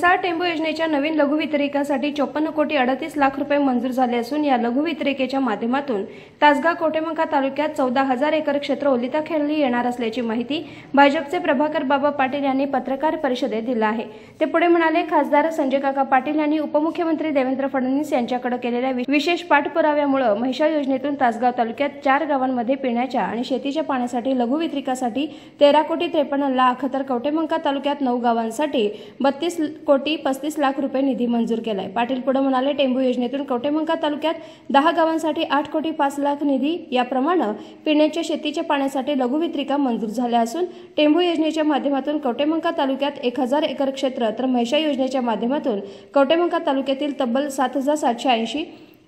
म्हैसाळ टेंबू योजनेच्या नवीन लघुवितरिकासाठी 54,38,00,000 रुपये मंजूर झाले असून या लघुवितरिकेच्या माध्यमातून तासगाव कवठेमहांकाळ तालुक्यात 14,000 एकर क्षेत्र ओलिताखाली येणार असल्याची माहिती भाजपचे प्रभाकर बाबा पाटील यांनी पत्रकार परिषदेत दिली आहे। ते पुढे म्हणाले, खासदार संजय काका पाटील यांनी उपमुख्यमंत्री देवेंद्र फडणवीस यांच्याकडे केलेल्या विशेष पाठपुराव्यामुळे म्हैसाळ योजनेतून तासगाव तालुक्यात 4 गावांमध्ये पिण्याच्या आणि शेतीच्या पाण्यासाठी लघुवितरिकासाठी 13,53,00,000 तर कवठेमहांकाळ तालुक्यात 9 गावांसाठी 32,35,00,000 रुपये निधी मंजूर केलाय। पाटील पुढे म्हणाले, टेंबू योजनेतून कवठेमहांकाळ तालुक्यात 10 गावांसाठी 8,05,00,000 निधी याप्रमाणे पिण्याच्या शेतीच्या पाण्यासाठी लघुवितरिका मंजूर झाल्या असून टेंबू योजनेच्या माध्यमातून कवठेमहांकाळ तालुक्यात 1,000 एकर क्षेत्र तर म्हैसाळ योजनेच्या माध्यमातून कवठेमहांकाळ तालुक्यातील तब्बल 7,780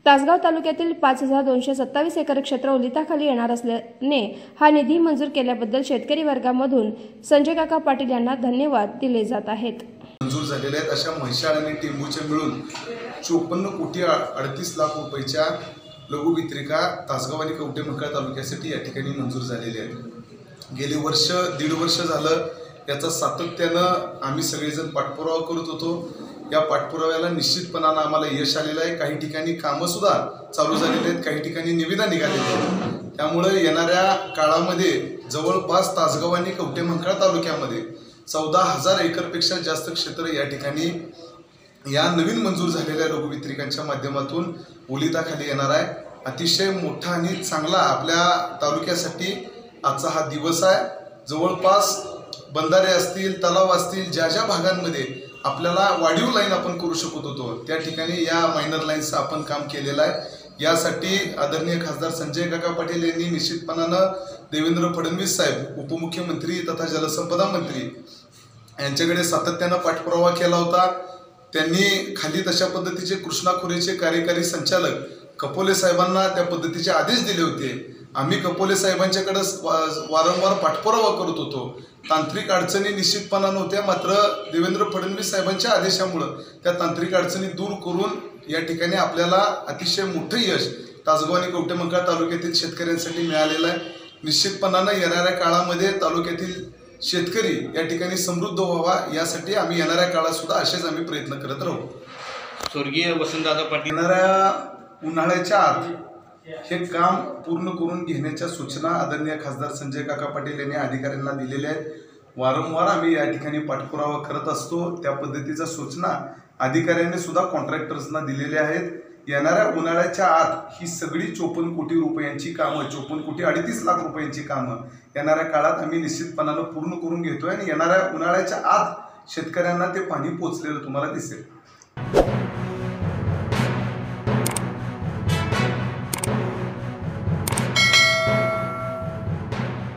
तासगाव तालुक्यातील 5,227 एकर क्षेत्र ओलिताखाली येणार असल्याने हा निधी मंजूर केल्याबद्दल शेतकरी वर्गामधून संजय काका पाटील यांना धन्यवाद दिले जात आहेत। मंजूर झालेले आहेत अशा म्हैसाळ आणि टेंबूच्या मिळून 54,38,00,000 रुपयाच्या लघुवितरिका तासगाव आणि कवठेमहांकाळ तालुक्यासाठी या ठिकाणी मंजूर झालेले आहेत। गेली वर्ष दीड वर्ष झालं याचा सातत्यानं आम्ही सगळेजण पाठपुरावा करत होतो। या पाठपुराव्याला निश्चितपणाने आम्हाला यश आलेलं आहे। काही ठिकाणी कामं सुद्धा चालू झालेली आहेत, काही ठिकाणी निविदा निघालेल्या आहेत। त्यामुळे येणाऱ्या काळामध्ये जवळपास तासगाव आणि कवठेमहांकाळ तालुक्यामध्ये 14,000 एकरपेक्षा जास्त क्षेत्र या ठिकाणी या नवीन मंजूर झालेल्या लघुवितरिकांच्या माध्यमातून ओलिताखाली येणार आहे। अतिशय मोठा आणि चांगला आपल्या तालुक्यासाठी आजचा हा दिवस आहे। जवळपास बंधारे असतील, तलाव असतील, ज्या ज्या भागांमध्ये आपल्याला वाढीव लाईन आपण करू शकत होतो त्या ठिकाणी या मायनर लाईन्सचं आपण काम केलेलं आहे। यासाठी आदरणीय खासदार संजय काका पाटील यांनी निश्चितपणानं देवेंद्र फडणवीस साहेब उपमुख्यमंत्री तथा जलसंपदा मंत्री यांच्याकडे सातत्यानं पाठपुरावा केला होता। त्यांनी खाली तशा पद्धतीचे कृष्णा खोरेचे कार्यकारी संचालक कपोले साहेबांना त्या पद्धतीचे आदेश दिले होते। आम्ही कपोले साहेबांच्याकडे वारंवार पाठपुरावा करत होतो। तांत्रिक अडचणी निश्चितपणाने होत्या, मात्र देवेंद्र फडणवीस साहेबांच्या आदेशामुळे त्या तांत्रिक अडचणी दूर करून या ठिकाणी आपल्याला अतिशय मोठं यश तासगाव आणि कवठेमहांकाळ तालुक्यातील शेतकऱ्यांसाठी मिळालेलं आहे। निश्चितपणाने येणाऱ्या काळामध्ये तालुक्यातील शेतकरी या ठिकाणी समृद्ध व्हावा यासाठी आम्ही येणाऱ्या काळात सुद्धा असेच आम्ही प्रयत्न करत राहू। स्वर्गीय वसंतदादा पाटील येणाऱ्या उन्हाळ्याच्या आत हे काम पूर्ण करून घेण्याच्या सूचना आदरणीय खासदार संजय काका पाटील यांनी अधिकाऱ्यांना दिलेल्या आहेत। वारंवार आम्ही या ठिकाणी पाठपुरावा करत असतो, त्या पद्धतीच्या सूचना अधिकाऱ्यांनी सुद्धा कॉन्ट्रॅक्टर्सना दिलेल्या आहेत। येणाऱ्या उन्हाळ्याच्या आत ही सगळी 54 कोटी रुपयांची कामं, 54,38,00,000 रुपयांची कामं येणाऱ्या काळात आम्ही निश्चितपणानं पूर्ण करून घेतोय आणि येणाऱ्या उन्हाळ्याच्या आत शेतकऱ्यांना ते पाणी पोचलेलं तुम्हाला दिसेल।